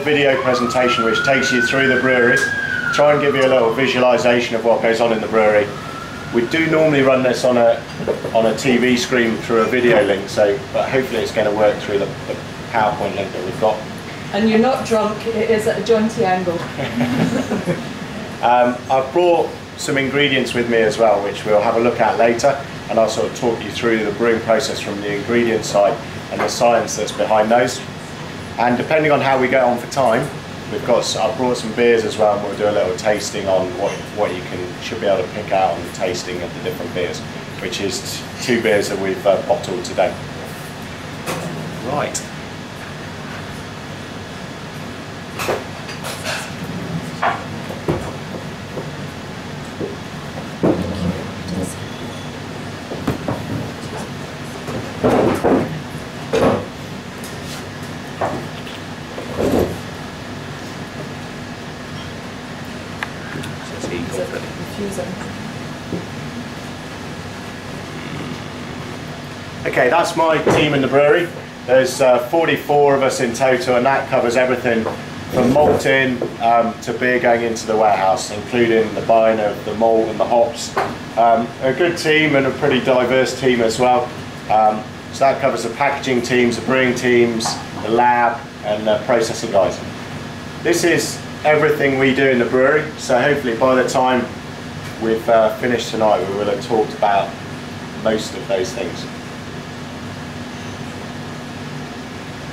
video presentation which takes you through the brewery, try and give you a little visualization of what goes on in the brewery. We do normally run this on a TV screen through a video link, but hopefully it's going to work through the PowerPoint link that we've got. And you're not drunk, it is at a jointy angle. I've brought some ingredients with me as well, which we'll have a look at later, and I'll sort of talk you through the brewing process from the ingredient side and the science that's behind those. And depending on how we get on for time, I've brought some beers as well, and we'll do a little tasting on what you should be able to pick out on the tasting of the different beers, which is 2 beers that we've bottled today. Right. Okay, that's my team in the brewery. There's 44 of us in total, and that covers everything from malting to beer going into the warehouse, including the buying of the malt and the hops. A good team and a pretty diverse team as well. So that covers the packaging teams, the brewing teams, the lab, and the processing guys. This is everything we do in the brewery, so hopefully by the time we've finished tonight, we will have talked about most of those things.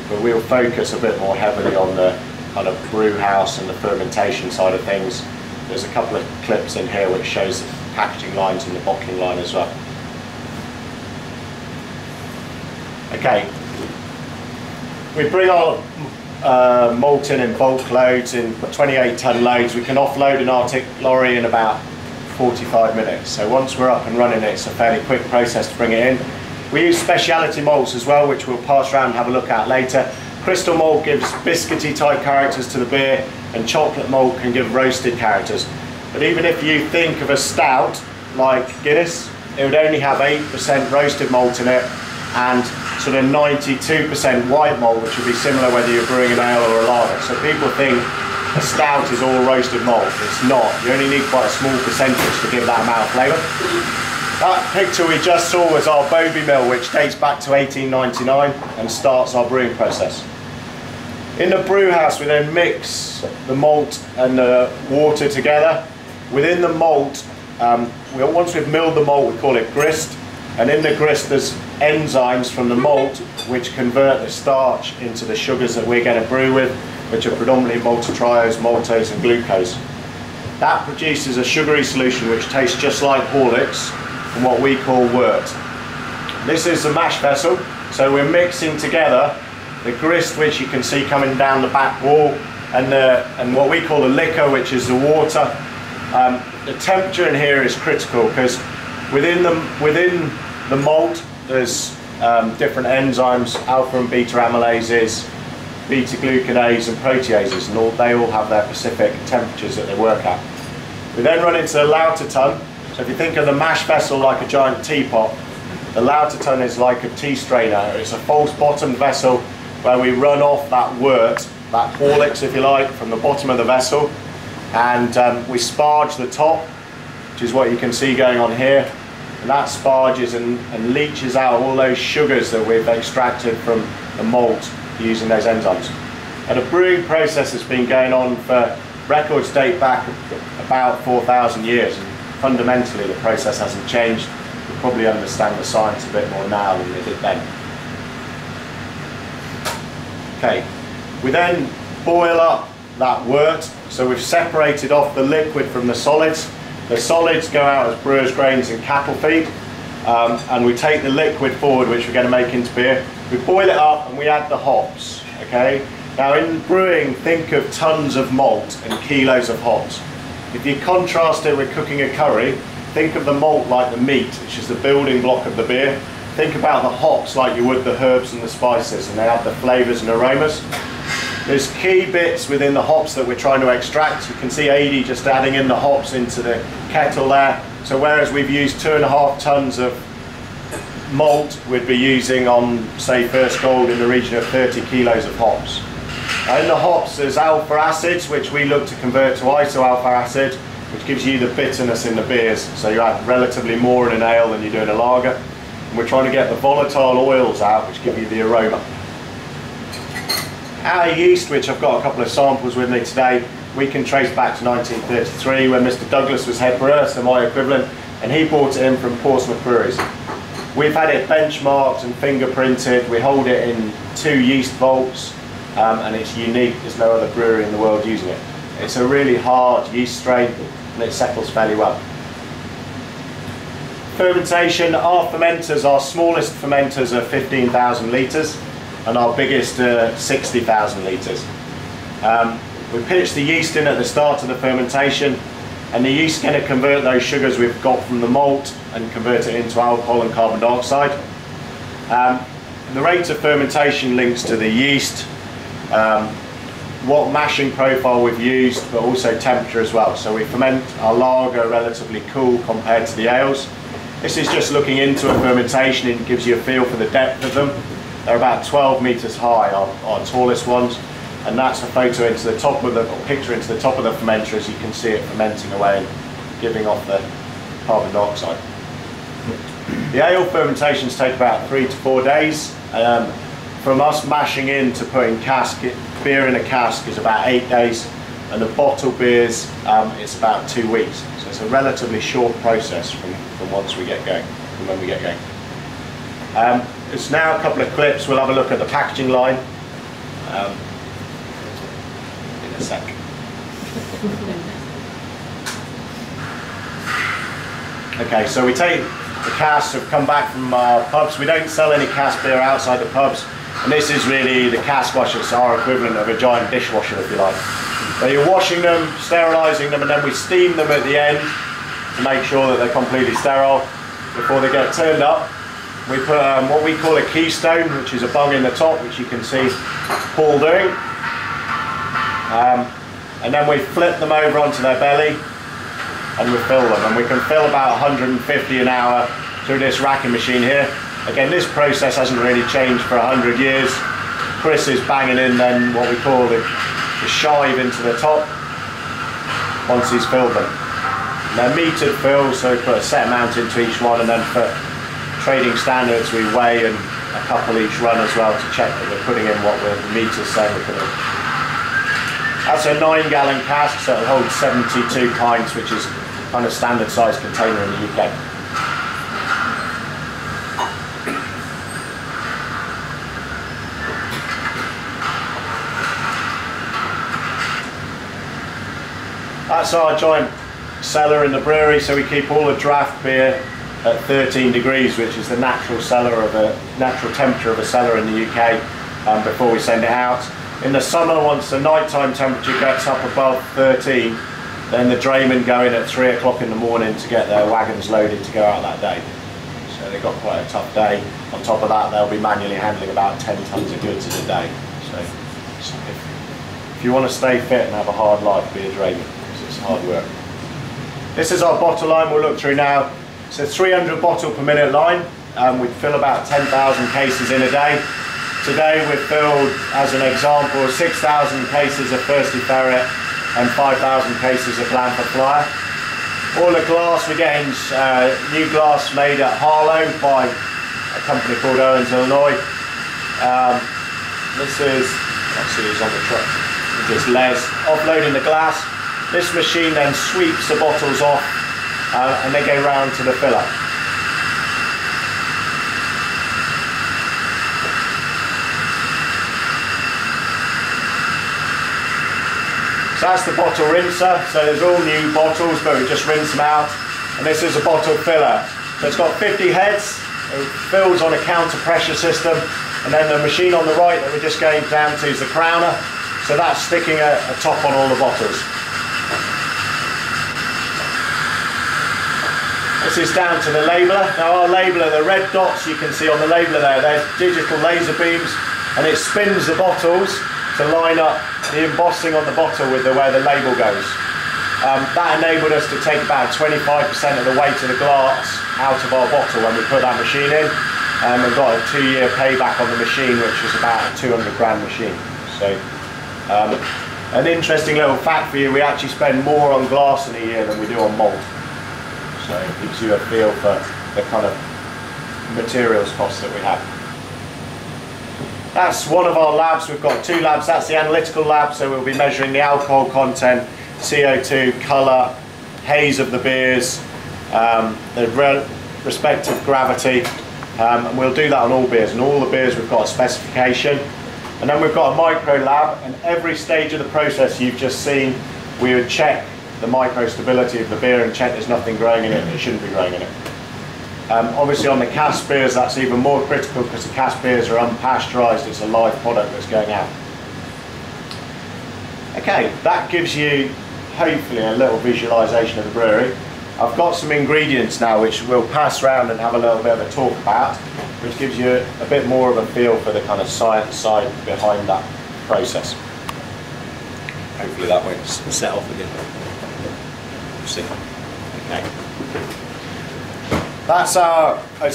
But we'll focus a bit more heavily on the kind of brew house and the fermentation side of things. There's a couple of clips in here which shows the packaging lines and the bottling line as well. Okay, we bring our malt in bulk loads, in 28-ton loads. We can offload an Arctic lorry in about 45 minutes. So once we're up and running, it's a fairly quick process to bring it in. We use speciality malts as well, which we'll pass around and have a look at later. Crystal malt gives biscuity type characters to the beer, and chocolate malt can give roasted characters. But even if you think of a stout like Guinness, it would only have 8% roasted malt in it and sort of 92% white malt, which would be similar whether you're brewing an ale or a lager. So people think a stout is all roasted malt. It's not. You only need quite a small percentage to give that amount of flavour. That picture we just saw was our Bobby mill, which dates back to 1899 and starts our brewing process. In the brew house, we then mix the malt and the water together. Within the malt, once we've milled the malt, we call it grist, and in the grist there's enzymes from the malt which convert the starch into the sugars that we're going to brew with, which are predominantly maltotriose, maltose and glucose. That produces a sugary solution which tastes just like Horlicks, and what we call wort. This is the mash vessel, so we're mixing together the grist, which you can see coming down the back wall, and what we call the liquor, which is the water. The temperature in here is critical because within the malt there's different enzymes, alpha and beta amylases, beta glucanase and proteases, and they all have their specific temperatures that they work at. We then run into the lauter tun. So if you think of the mash vessel like a giant teapot, the lauter tun is like a tea strainer. It's a false bottomed vessel where we run off that wort, that Horlicks if you like, from the bottom of the vessel, and we sparge the top, which is what you can see going on here, and that sparges and leaches out all those sugars that we've extracted from the malt using those enzymes. And the brewing process has been going on for records date back about 4,000 years. Fundamentally, the process hasn't changed. We probably understand the science a bit more now than they did then. Okay, we then boil up that wort. So we've separated off the liquid from the solids. The solids go out as brewers' grains in cattle feed, and we take the liquid forward, which we're going to make into beer. We boil it up and we add the hops. Okay. Now in brewing, think of tons of malt and kilos of hops. If you contrast it with cooking a curry, think of the malt like the meat, which is the building block of the beer. Think about the hops like you would the herbs and the spices, and they add the flavours and aromas. There's key bits within the hops that we're trying to extract. You can see Adi just adding in the hops into the kettle there. So whereas we've used 2.5 tons of malt, we'd be using on, say, First Gold in the region of 30 kilos of hops. In the hops there's alpha acids, which we look to convert to iso-alpha acid, which gives you the bitterness in the beers. So you add relatively more in an ale than you do in a lager. And we're trying to get the volatile oils out, which give you the aroma. Our yeast, which I've got a couple of samples with me today, we can trace back to 1933 when Mr. Douglas was head brewer, so my equivalent, and he brought it in from Portsmouth breweries. We've had it benchmarked and fingerprinted. We hold it in 2 yeast vaults, and it's unique. There's no other brewery in the world using it. It's a really hard yeast strain, and it settles fairly well. Fermentation, our fermenters, our smallest fermenters are 15,000 litres, and our biggest 60,000 litres. We pitch the yeast in at the start of the fermentation, and the yeast is going to convert those sugars we've got from the malt and convert it into alcohol and carbon dioxide. The rate of fermentation links to the yeast, what mashing profile we've used, but also temperature as well. So we ferment our lager relatively cool compared to the ales. This is just looking into a fermentation, and it gives you a feel for the depth of them. They're about 12 metres high, our tallest ones. And that's a photo into the top of the, or picture into the top of the fermenter, as you can see it fermenting away and giving off the carbon dioxide. The ale fermentations take about 3 to 4 days. From us mashing in to putting beer in a cask is about 8 days, and the bottle beers, it's about 2 weeks. So it's a relatively short process from once we get going, from when we get going. It's now a couple of clips. We'll have a look at the packaging line. A sec. Okay, so we take the casks that have come back from our pubs. We don't sell any cask beer outside the pubs, and this is really the cask wash. It's our equivalent of a giant dishwasher, if you like. So you're washing them, sterilising them, and then we steam them at the end to make sure that they're completely sterile before they get turned up. We put what we call a keystone, which is a bung in the top, which you can see Paul doing. And then we flip them over onto their belly and we fill them, and we can fill about 150 an hour through this racking machine here. Again, this process hasn't really changed for 100 years. Chris is banging in then what we call the shive into the top once he's filled them. And they're metered fills, so we put a set amount into each one, and then for trading standards we weigh and a couple each run as well to check that we're putting in what the meters say we're putting in. That's a 9-gallon cask, so it'll hold 72 pints, which is kind of standard size container in the UK. That's our giant cellar in the brewery, so we keep all the draft beer at 13 degrees, which is the natural temperature of a cellar in the UK, before we send it out. In the summer, once the nighttime temperature gets up above 13, then the draymen go in at 3 o'clock in the morning to get their wagons loaded to go out that day. So they've got quite a tough day. On top of that, they'll be manually handling about 10 tonnes of goods in a day. So if you want to stay fit and have a hard life, be a drayman, because it's hard work. This is our bottle line we'll look through now. It's a 300 bottle per minute line. We fill about 10,000 cases in a day. Today we've filled, as an example, 6,000 cases of Thirsty Ferret and 5,000 cases of Blanford Flyer. All the glass we get in new glass made at Harlow by a company called Owens, Illinois. This is, actually it's on the truck, just Les offloading the glass. This machine then sweeps the bottles off and they go round to the filler. So that's the bottle rinser, so there's all new bottles, but we just rinse them out. And this is a bottle filler. So it's got 50 heads, it fills on a counter pressure system, and then the machine on the right that we're just going down to is the crowner. So that's sticking a top on all the bottles. This is down to the labeler. Now our labeler, the red dots you can see on the labeler there, they're digital laser beams, and it spins the bottles to line up the embossing on the bottle with where the label goes. That enabled us to take about 25% of the weight of the glass out of our bottle when we put that machine in. We've got a 2-year payback on the machine, which is about a 200 grand machine. So An interesting little fact for you, we actually spend more on glass in a year than we do on malt. So it gives you a feel for the kind of materials costs that we have. That's one of our labs. We've got 2 labs. That's the analytical lab, so we'll be measuring the alcohol content, CO2, colour, haze of the beers, the respective gravity, and we'll do that on all beers. And all the beers we've got a specification. And then we've got a micro lab, and every stage of the process you've just seen, we would check the micro stability of the beer and check there's nothing growing in it that shouldn't be growing in it. Obviously on the cask beers that's even more critical because the cask beers are unpasteurised, it's a live product that's going out. Okay, that gives you hopefully a little visualisation of the brewery. I've got some ingredients now which we'll pass around and have a little bit of a talk about, which gives you a bit more of a feel for the kind of science side behind that process. Hopefully that won't set off again. We'll see. Okay. It's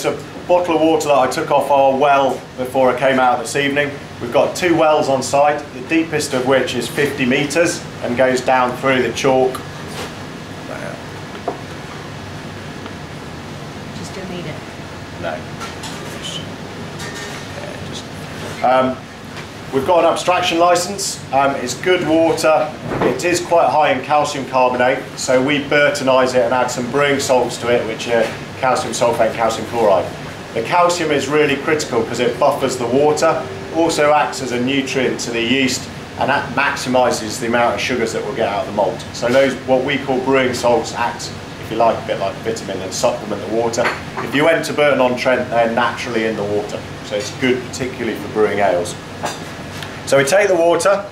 a bottle of water that I took off our well before I came out this evening. We've got 2 wells on site, the deepest of which is 50 metres and goes down through the chalk. Just don't need it. No. We've got an abstraction licence. It's good water. It is quite high in calcium carbonate, so we Burtonise it and add some brewing salts to it, which are calcium sulphate and calcium chloride. The calcium is really critical because it buffers the water, also acts as a nutrient to the yeast, and that maximises the amount of sugars that we'll get out of the malt. So those, what we call brewing salts, act, if you like, a bit like vitamin and supplement the water. If you went to Burton-on-Trent, they're naturally in the water, so it's good particularly for brewing ales. So we take the water,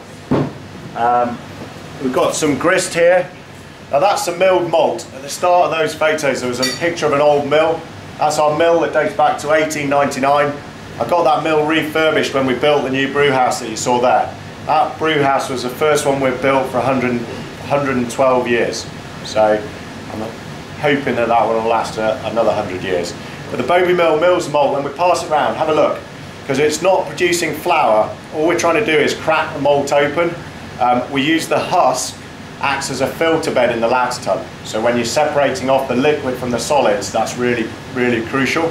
we've got some grist here. Now that's a milled malt. At the start of those photos there was a picture of an old mill. That's our mill that dates back to 1899. I got that mill refurbished when we built the new brew house that you saw there. That brew house was the first one we've built for 112 years. So I'm hoping that that one will last another 100 years. But the Bowby mill mills the malt. When we pass it around, have a look. Because it's not producing flour, all we're trying to do is crack the malt open. We use the husk, acts as a filter bed in the lather tub. So when you're separating off the liquid from the solids, that's really, really crucial.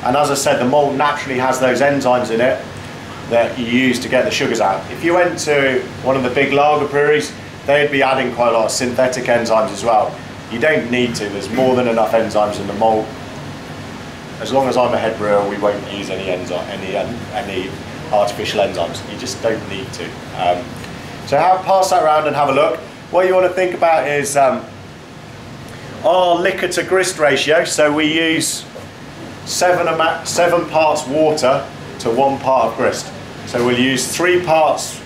And as I said, the malt naturally has those enzymes in it that you use to get the sugars out. If you went to one of the big lager breweries, they'd be adding quite a lot of synthetic enzymes as well. You don't need to, there's more than enough enzymes in the malt. As long as I'm a head brewer, we won't use any artificial enzymes. You just don't need to. So pass that around and have a look. What you want to think about is our liquor to grist ratio. So we use 7 parts water to 1 part of grist. So we'll use 3 parts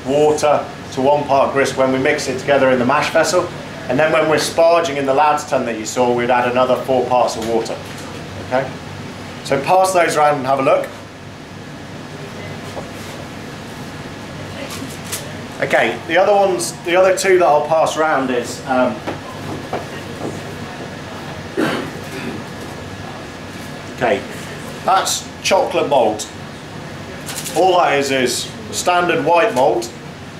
water to 1 part grist when we mix it together in the mash vessel. And then when we're sparging in the lad's tun that you saw, we'd add another 4 parts of water. Okay, so pass those around and have a look. Okay, the other 2 that I'll pass around is okay, that's chocolate malt. All that is standard white malt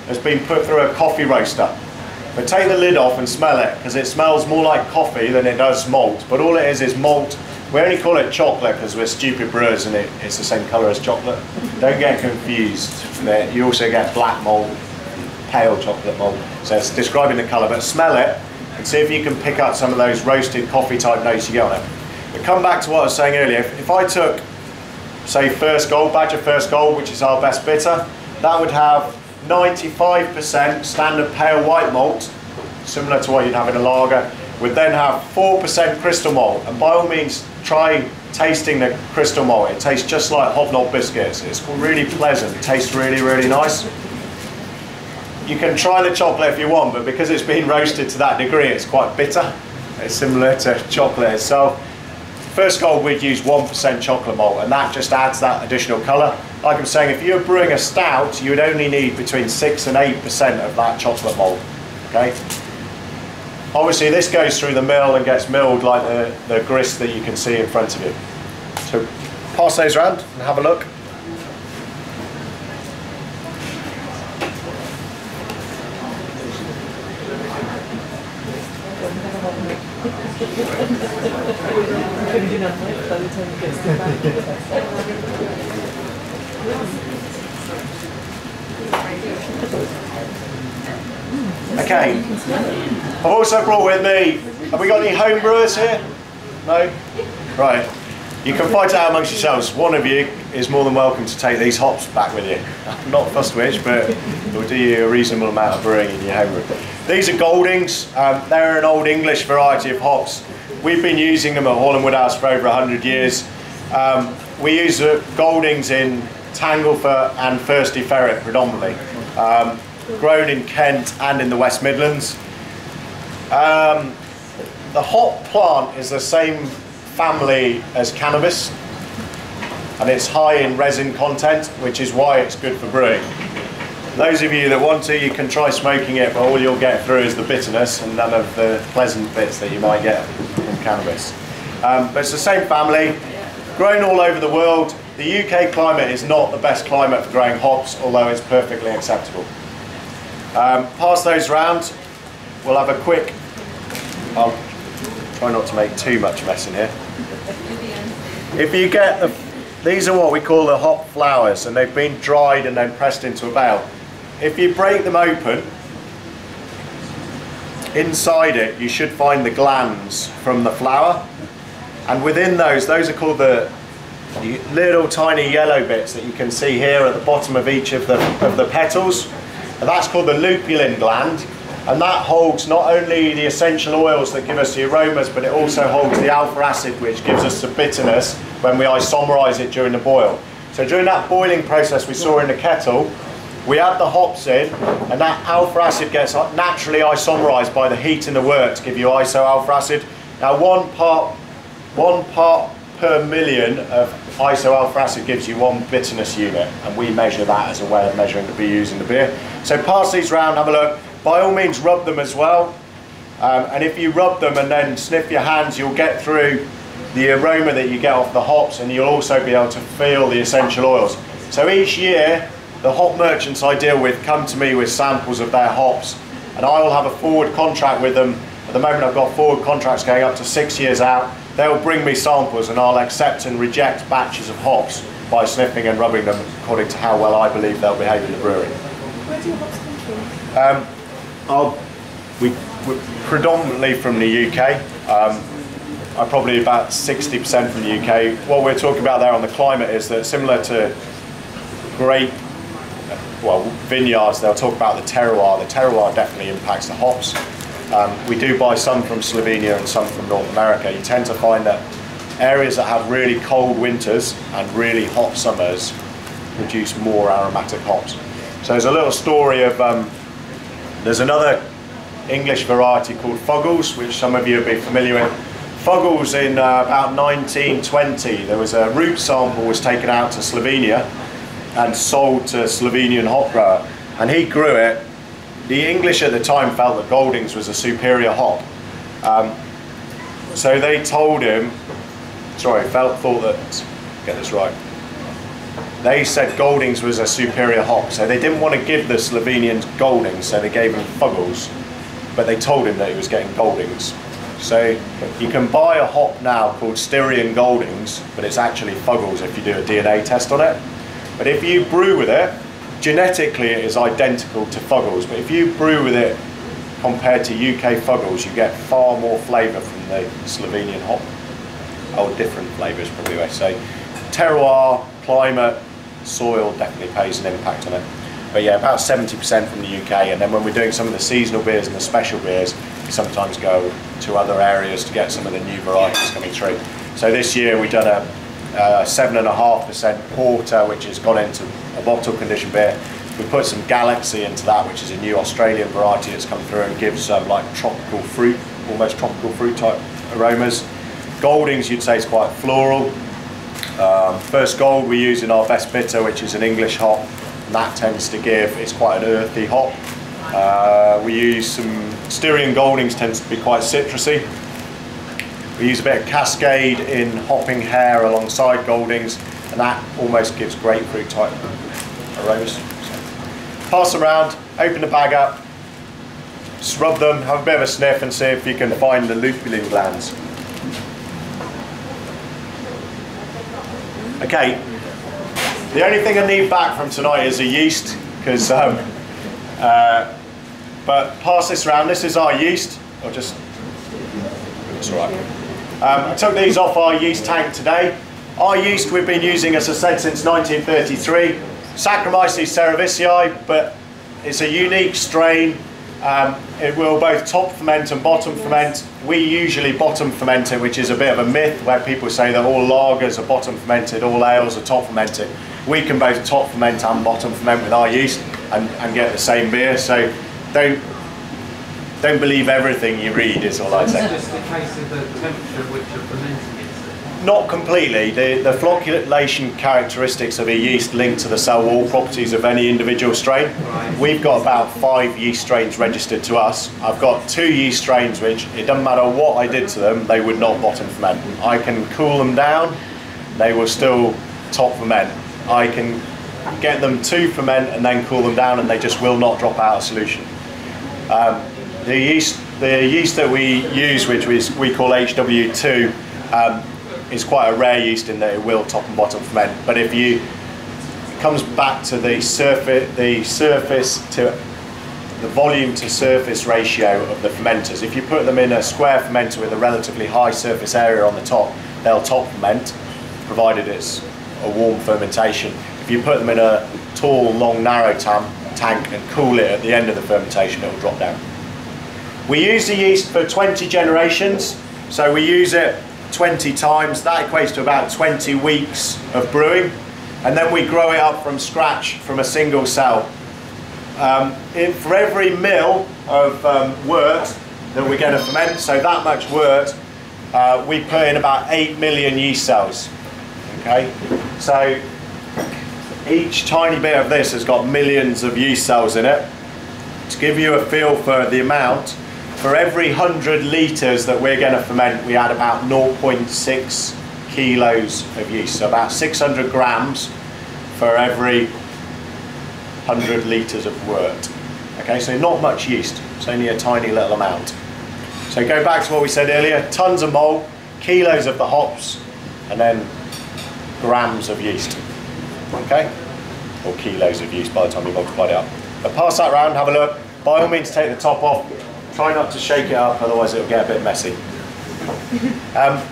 has been put through a coffee roaster. But take the lid off and smell it, because it smells more like coffee than it does malt. But all it is malt. We only call it chocolate because we're stupid brewers and it's the same colour as chocolate. Don't get confused. You also get black malt, pale chocolate malt. So it's describing the colour, but smell it and see if you can pick up some of those roasted coffee type notes you get on it. But come back to what I was saying earlier. If I took, say, First Gold, Badger First Gold, which is our best bitter, that would have 95% standard pale white malt, similar to what you'd have in a lager, would then have 4% crystal malt. And by all means, try tasting the crystal malt. It tastes just like hobnob biscuits. It's really pleasant. It tastes really, really nice. You can try the chocolate if you want, but because it's been roasted to that degree, it's quite bitter. It's similar to chocolate itself. First Gold, we'd use 1% chocolate malt, and that just adds that additional colour. Like I'm saying, if you're brewing a stout, you would only need between 6 and 8% of that chocolate malt. Okay. Obviously, this goes through the mill and gets milled like the grist that you can see in front of you. So pass those around and have a look. Okay, I've also brought with me, have we got any home brewers here? No? Right. You can fight out amongst yourselves. One of you is more than welcome to take these hops back with you. Not fussed which, but it will do you a reasonable amount of brewing in your home brew. These are Goldings. They're an old English variety of hops. We've been using them at Hall and Woodhouse for over 100 years. We use Goldings in Tangleford and Thirsty Ferret predominantly. Grown in Kent and in the West Midlands. The hop plant is the same family as cannabis, and it's high in resin content, which is why it's good for brewing. Those of you that want to, you can try smoking it, but all you'll get through is the bitterness and none of the pleasant bits that you might get from cannabis. But it's the same family, grown all over the world. The UK climate is not the best climate for growing hops, although it's perfectly acceptable. Pass those round. We'll have a quick, I'll try not to make too much mess in here. If you get these are what we call the hop flowers, and they've been dried and then pressed into a bale. If you break them open, inside it you should find the glands from the flower, and within those are called the little tiny yellow bits that you can see here at the bottom of each of the petals, and that's called the lupulin gland, and that holds not only the essential oils that give us the aromas, but it also holds the alpha acid, which gives us the bitterness when we isomerize it during the boil. So during that boiling process we saw in the kettle, we add the hops in, and that alpha acid gets naturally isomerized by the heat in the wort to give you iso-alpha acid. Now one part per million of iso-alpha acid gives you 1 bitterness unit, and we measure that as a way of measuring the BUs in the beer. So pass these round, have a look. By all means rub them as well, and if you rub them and then sniff your hands, you'll get through the aroma that you get off the hops, and you'll also be able to feel the essential oils. So each year the hop merchants I deal with come to me with samples of their hops, and I will have a forward contract with them. At the moment I've got forward contracts going up to 6 years out. They'll bring me samples and I'll accept and reject batches of hops by sniffing and rubbing them according to how well I believe they'll behave in the brewery. Where do your hops come from? We're predominantly from the UK. I'm probably about 60% from the UK. What we're talking about there on the climate is that similar to vineyards, they'll talk about the terroir. The terroir definitely impacts the hops. We do buy some from Slovenia and some from North America. You tend to find that areas that have really cold winters and really hot summers produce more aromatic hops. So there's a little story of, there's another English variety called Fuggles, which some of you will be familiar with. Fuggles in about 1920, there was a root sample was taken out to Slovenia and sold to a Slovenian hop grower, and he grew it. The English at the time felt that Goldings was a superior hop. So they told him, thought that, get this right, they said Goldings was a superior hop, so they didn't want to give the Slovenians Goldings, so they gave him Fuggles, but they told him that he was getting Goldings. So you can buy a hop now called Styrian Goldings, but it's actually Fuggles if you do a DNA test on it. But if you brew with it, genetically it is identical to Fuggles, but if you brew with it compared to UK Fuggles, you get far more flavour from the Slovenian hop. Oh, different flavours probably I say. Terroir, climate, soil definitely plays an impact on it. But yeah, about 70% from the UK, and then when we're doing some of the seasonal beers and the special beers, we sometimes go to other areas to get some of the new varieties coming through. So this year we've done a 7.5% porter, which has gone into a bottle conditioned beer. We put some Galaxy into that, which is a new Australian variety that's come through and gives like tropical fruit, almost tropical fruit type aromas. Goldings you'd say is quite floral. First Gold we use in our best bitter, which is an English hop, and that tends to give, it's quite an earthy hop. We use some Styrian Goldings, tends to be quite citrusy. We use a bit of Cascade in hopping hair alongside Goldings, and that almost gives grapefruit type aromas. So, pass around, open the bag up, Just rub them, have a bit of a sniff and see if you can find the lupulin glands. Okay, the only thing I need back from tonight is a yeast, because but pass this around. This is our yeast. I'll just, it's all right. I took these off our yeast tank today. Our yeast we've been using, as I said, since 1933. Saccharomyces cerevisiae, but it's a unique strain. It will both top ferment and bottom ferment. We usually bottom ferment it, which is a bit of a myth where people say that all lagers are bottom fermented, all ales are top fermented. We can both top ferment and bottom ferment with our yeast and get the same beer. So don't believe everything you read, is all I say. Is this the case of the temperature at which you're fermenting it? Not completely. The flocculation characteristics of a yeast link to the cell wall properties of any individual strain. Right. We've got about 5 yeast strains registered to us. I've got 2 yeast strains which, it doesn't matter what I did to them, they would not bottom ferment. I can cool them down, they will still top ferment. I can get them to ferment and then cool them down and they just will not drop out of solution. The yeast that we use, which we call HW2, is quite a rare yeast in that it will top and bottom ferment. But if it comes back to the volume to surface ratio of the fermenters. If you put them in a square fermenter with a relatively high surface area on the top, they'll top ferment, provided it's a warm fermentation. If you put them in a tall, long, narrow tank and cool it at the end of the fermentation, it will drop down. We use the yeast for 20 generations, so we use it 20 times. That equates to about 20 weeks of brewing, and then we grow it up from scratch from a single cell. For every mill of wort that we're going to ferment, so that much wort, we put in about 8 million yeast cells. Okay, so each tiny bit of this has got millions of yeast cells in it. To give you a feel for the amount, for every 100 litres that we're going to ferment, we add about 0.6 kilos of yeast, so about 600 grams for every 100 litres of wort. Okay, so not much yeast, it's only a tiny little amount. So go back to what we said earlier, tons of malt, kilos of the hops, and then grams of yeast. Okay, or kilos of yeast by the time you multiplied it up. But pass that around, have a look. By all means, take the top off. Try not to shake it up, otherwise it'll get a bit messy.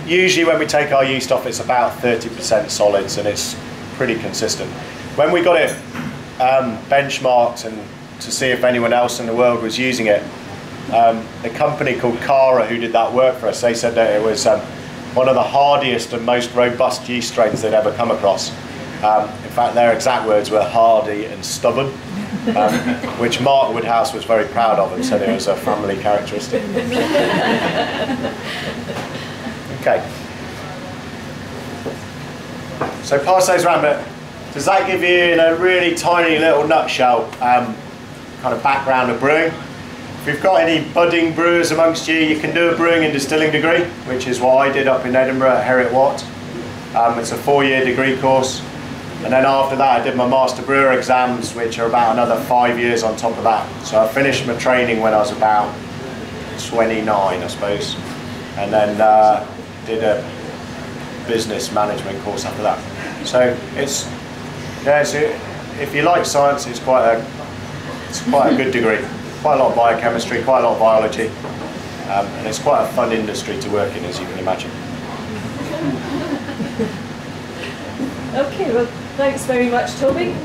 Usually when we take our yeast off, it's about 30% solids, and it's pretty consistent. When we got it benchmarked and to see if anyone else in the world was using it, a company called Cara, who did that work for us, they said that it was one of the hardiest and most robust yeast strains they'd ever come across. In fact, their exact words were hardy and stubborn, which Mark Woodhouse was very proud of and said it was a family characteristic. Okay. So pass those around, but does that give you, in a really tiny little nutshell, kind of background of brewing? If you've got any budding brewers amongst you, you can do a brewing and distilling degree, which is what I did up in Edinburgh at Heriot Watt. It's a 4-year degree course. And then after that I did my master brewer exams, which are about another 5 years on top of that. So I finished my training when I was about 29, I suppose. And then did a business management course after that. So it's, yeah, if you like science, it's quite a good degree. Quite a lot of biochemistry, quite a lot of biology. And it's quite a fun industry to work in, as you can imagine. Okay, well, thanks very much, Toby.